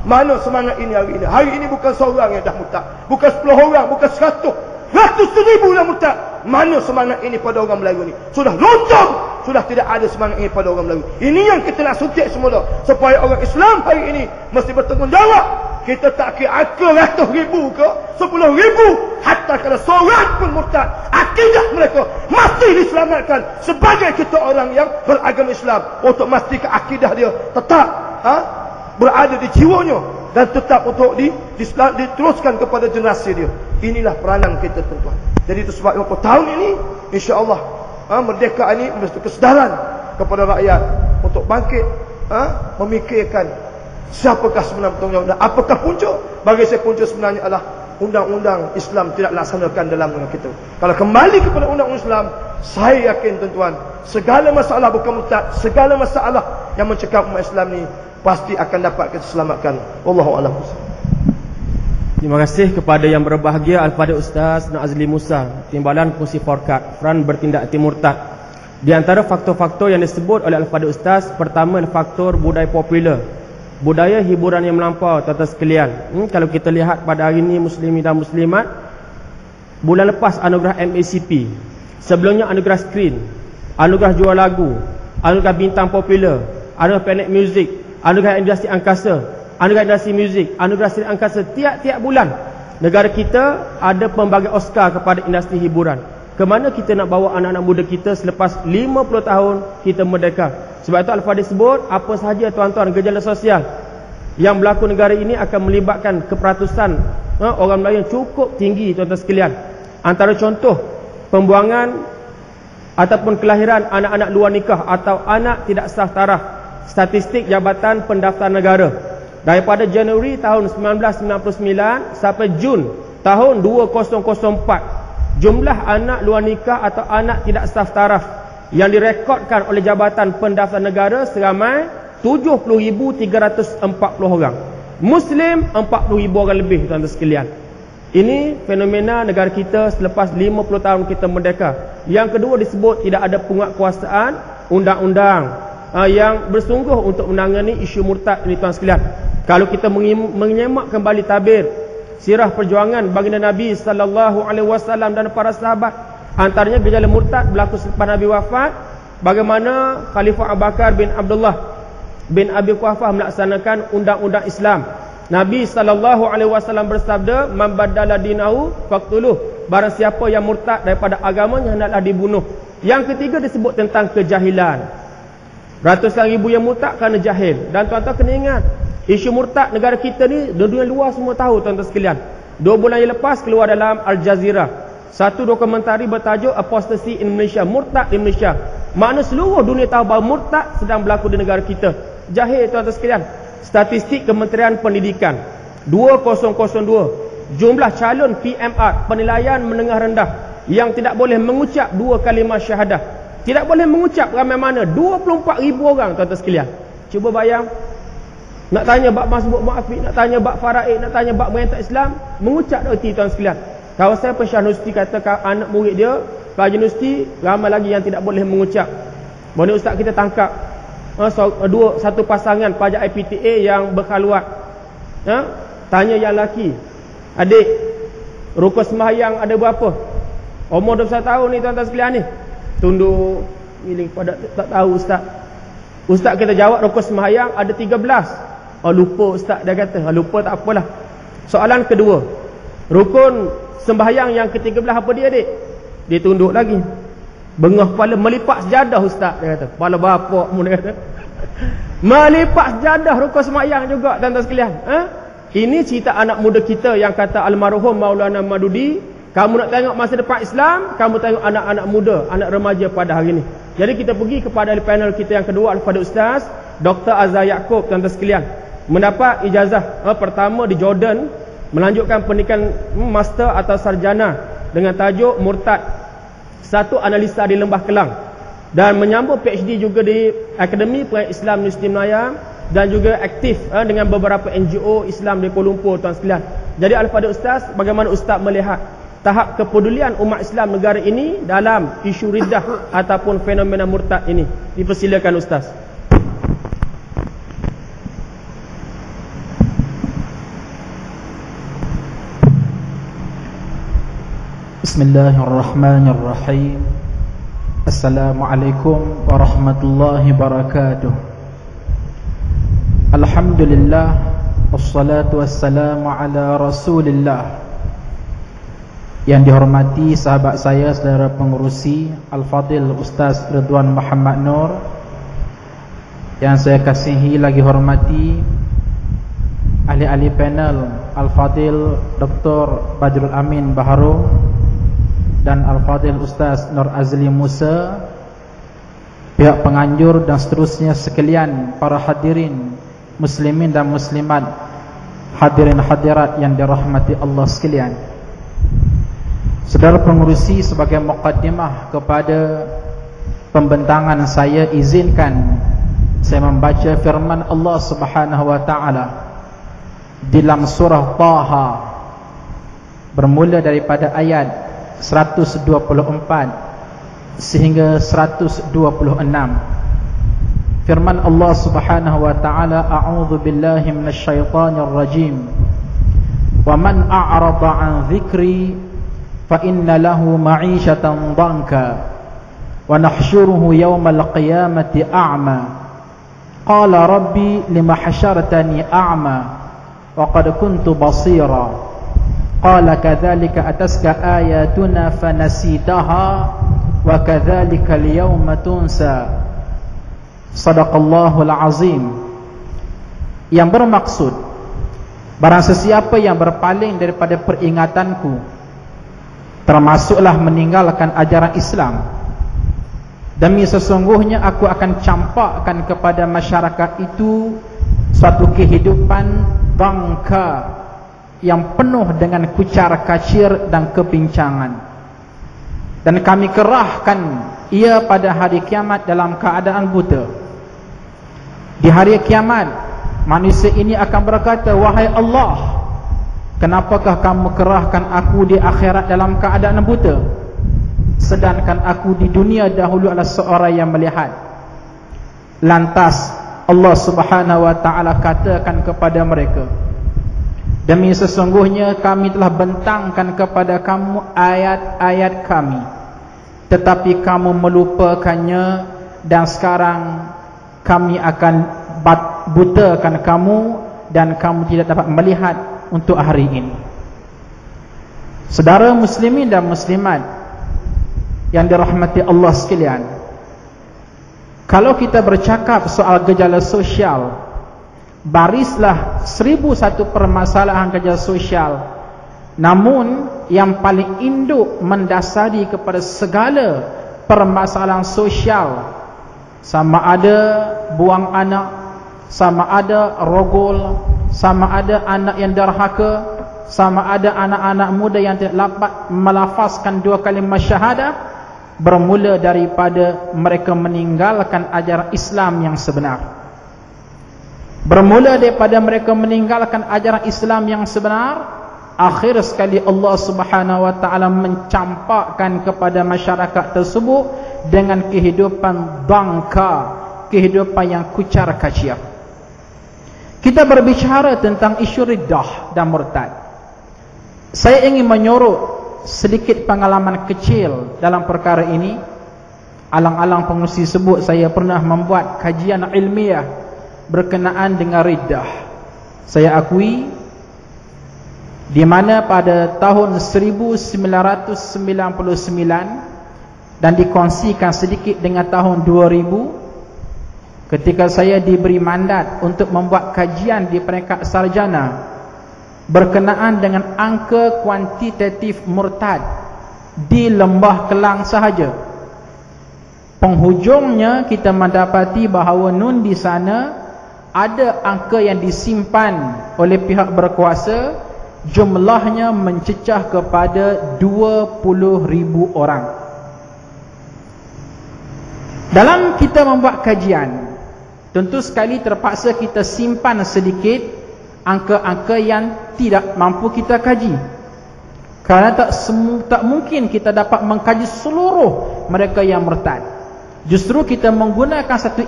Mana semangat ini hari ini? Hari ini bukan seorang yang dah murtad, bukan 10 orang, bukan 100, ratus ribu yang murtad. Mana semangat ini pada orang Melayu ni? Sudah lontong, sudah tidak ada semangat ini pada orang Melayu. Ini yang kita nak suntik semula, supaya orang Islam hari ini mesti bertanggungjawab. Kita tak kira akal ratus ribu ke 10 ribu, hatta kalau seorang pun murtad, akidah mereka mesti diselamatkan sebagai kita orang yang beragama Islam, untuk memastikan akidah dia tetap berada di jiwanya dan tetap untuk diteruskan kepada generasi dia. Inilah peranan kita, tuan-tuan. Jadi itu sebab tahun ini insya-Allah merdeka ini mesti kesedaran kepada rakyat untuk bangkit memikirkan siapakah sebenarnya bertanggungjawab dan apakah punca. Bagi saya punca sebenarnya adalah undang-undang Islam tidak laksanakan dalam negara kita. Kalau kembali kepada undang-undang Islam, saya yakin tuan-tuan, segala masalah bukan murtad, segala masalah yang mencekam umat Islam ni pasti akan dapat kita selamatkan. Wallahu a'lam. Terima kasih kepada yang berbahagia Al-Fadhil Ustaz Nazli Musa, Timbalan Fungsi Forkat, Front Bertindak Anti Murtad. Di antara faktor-faktor yang disebut oleh Al-Fadhil Ustaz, pertama faktor budaya popular, budaya hiburan yang melampau, tuan-tuan sekalian. Kalau kita lihat pada hari ini muslimin dan muslimat, bulan lepas anugerah MACP, sebelumnya anugerah skrin, anugerah jual lagu, anugerah bintang popular, anugerah planet music, anugerah industri angkasa, anugerah industri muzik, anugerah siri angkasa. Tiap-tiap bulan negara kita ada pembagian Oscar kepada industri hiburan. Kemana kita nak bawa anak-anak muda kita selepas 50 tahun kita merdeka? Sebab itu Al-Fadhil sebut, apa sahaja tuan-tuan gejala sosial yang berlaku negara ini akan melibatkan keperatusan orang Melayu yang cukup tinggi, tuan-tuan sekalian. Antara contoh, pembuangan ataupun kelahiran anak-anak luar nikah atau anak tidak sah taraf. Statistik Jabatan Pendaftaran Negara daripada Januari tahun 1999 sampai Jun tahun 2004, jumlah anak luar nikah atau anak tidak sah taraf yang direkodkan oleh Jabatan Pendaftaran Negara seramai 70,340 orang. Muslim 40,000 orang lebih, tuan-tuan sekalian. Ini fenomena negara kita selepas 50 tahun kita merdeka. Yang kedua disebut tidak ada penguatkuasaan undang-undang yang bersungguh untuk menangani isu murtad ini, tuan sekalian. Kalau kita menyemak kembali tabir sirah perjuangan baginda Nabi sallallahu alaihi wasallam dan para sahabat, antaranya gejala murtad berlaku selepas Nabi wafat, bagaimana Khalifah Abu Bakar bin Abdullah bin Abi Quhafah melaksanakan undang-undang Islam. Nabi sallallahu alaihi wasallam bersabda, "Man badala dinahu faqtuluh." Barang siapa yang murtad daripada agamanya hendaklah dibunuh. Yang ketiga disebut tentang kejahilan. Ratusan ribu yang murtad kerana jahil. Dan tuan-tuan kena ingat, isu murtad negara kita ni dunia luar semua tahu, tuan-tuan sekalian. 2 bulan yang lepas keluar dalam Al Jazeera satu dokumentari bertajuk Apostasy Indonesia, murtad di Indonesia. Makna seluruh dunia tahu bahawa murtad sedang berlaku di negara kita. Jahil, tuan-tuan sekalian. Statistik Kementerian Pendidikan 2002, jumlah calon PMR, penilaian menengah rendah, yang tidak boleh mengucap 2 kalimah syahadah. Tidak boleh mengucap ramai mana? 24,000 orang, tuan-tuan sekalian. Cuba bayang, nak tanya bab Masbuk Mu'afiq, nak tanya bab Faraid, nak tanya bab Merentah Islam, mengucap tak erti, tuan sekalian. Kawasan Pensyah Universiti kata anak murid dia pelajar universiti ramai lagi yang tidak boleh mengucap. Boleh ustaz kita tangkap satu pasangan pelajar IPTA yang berkhaluat. Tanya yang lelaki, "Adik, rukun sembahyang ada berapa?" Umur 21 tahun ni, tuan-tuan sekalian ni. Tunduk miling pada tak tahu ustaz. Ustaz kita jawab rukun sembahyang ada 13. Lupa ustaz, dia kata. Lupa tak apalah. Soalan kedua, rukun sembahyang yang ke-13 apa dia, adik? Dia tunduk lagi. Bengah kepala, melipat sejadah ustaz, dia kata. Kepala bapak mu, dia kata. Melipat sejadah rukun sembahyang juga, tuan-tuan sekalian. Ini cerita anak muda kita yang kata almarhum Maulana Madudi, kamu nak tengok masa depan Islam, kamu tengok anak-anak muda, anak remaja pada hari ini. Jadi kita pergi kepada panel kita yang kedua, Al-Fadhil Ustaz Dr. Azhar Yaakob, tuan-tuan sekalian. Mendapat ijazah pertama di Jordan, melanjutkan pendidikan master atau sarjana dengan tajuk Murtad, satu analisa di Lembah Kelang, dan menyambung PhD juga di Akademi Pengajian Islam Universiti Melaya, dan juga aktif dengan beberapa NGO Islam di Kuala Lumpur, tuan sekalian. Jadi Al-Fadhil Ustaz, bagaimana Ustaz melihat tahap kepedulian umat Islam negara ini dalam isu riddah ataupun fenomena murtad ini? Dipersilakan Ustaz. Bismillahirrahmanirrahim. Assalamualaikum warahmatullahi wabarakatuh. Alhamdulillah, wassalatu wassalamu ala Rasulillah. Yang dihormati sahabat saya, saudara pengurusi Al-Fadil Ustaz Ridwan Muhammad Nur. Yang saya kasihi lagi hormati ahli-ahli panel Al-Fadil Dr. Badrul Amin Baharul dan Al-Fadil Ustaz Nur Azli Musa, pihak penganjur dan seterusnya sekalian, para hadirin muslimin dan muslimat, hadirin hadirat yang dirahmati Allah sekalian. Saudara pengurusi, sebagai muqaddimah kepada pembentangan saya, izinkan saya membaca firman Allah Subhanahu wa taala dalam surah Taha, bermula daripada ayat 124 sehingga 126. Firman Allah Subhanahu wa taala, a'udzu billahi minasyaitonir rajim, wa man a'rada 'an dzikri fa inna lahu ma'isyatan dhanka wa nahsyuruhu yawmal qiyamati a'ma qala rabbi lima hasyartani a'ma wa qad kuntu basira qala kadzalika ataska ayatuna fanasitaha wa kadzalika al-yawma tunsa. Sadaqallahul azim. Yang bermaksud, barang sesiapa yang berpaling daripada peringatanku, termasuklah meninggalkan ajaran Islam, demi sesungguhnya aku akan campakkan kepada masyarakat itu suatu kehidupan bangka yang penuh dengan kucar kacir dan kepincangan, dan kami kerahkan ia pada hari kiamat dalam keadaan buta. Di hari kiamat manusia ini akan berkata, wahai Allah, kenapakah kamu kerahkan aku di akhirat dalam keadaan buta, sedangkan aku di dunia dahulu adalah seorang yang melihat. Lantas Allah Subhanahu wa taala katakan kepada mereka, demi sesungguhnya kami telah bentangkan kepada kamu ayat-ayat kami, tetapi kamu melupakannya, dan sekarang kami akan butakan kamu dan kamu tidak dapat melihat untuk hari ini. Saudara muslimin dan muslimat yang dirahmati Allah sekalian, kalau kita bercakap soal gejala sosial, barislah 1001 permasalahan gejala sosial. Namun yang paling induk mendasari kepada segala permasalahan sosial, sama ada buang anak, sama ada rogol, sama ada anak yang derhaka, sama ada anak-anak muda yang tidak dapat melafazkan 2 kalimah syahadah, bermula daripada mereka meninggalkan ajaran Islam yang sebenar. Bermula daripada mereka meninggalkan ajaran Islam yang sebenar, akhir sekali Allah Subhanahu wa taala mencampakkan kepada masyarakat tersebut dengan kehidupan dangka, kehidupan yang kucar kacir. Kita berbicara tentang isu riddah dan murtad. Saya ingin menyorot sedikit pengalaman kecil dalam perkara ini. Alang-alang pengurusi sebut, saya pernah membuat kajian ilmiah berkenaan dengan riddah. Saya akui, di mana pada tahun 1999 dan dikongsikan sedikit dengan tahun 2000, ketika saya diberi mandat untuk membuat kajian di peringkat sarjana berkenaan dengan angka kuantitatif murtad di Lembah Kelang sahaja. Penghujungnya kita mendapati bahawa nun di sana ada angka yang disimpan oleh pihak berkuasa, jumlahnya mencecah kepada 20,000 orang. Dalam kita membuat kajian, tentu sekali terpaksa kita simpan sedikit angka-angka yang tidak mampu kita kaji, kerana tak mungkin kita dapat mengkaji seluruh mereka yang murtad. Justru kita menggunakan satu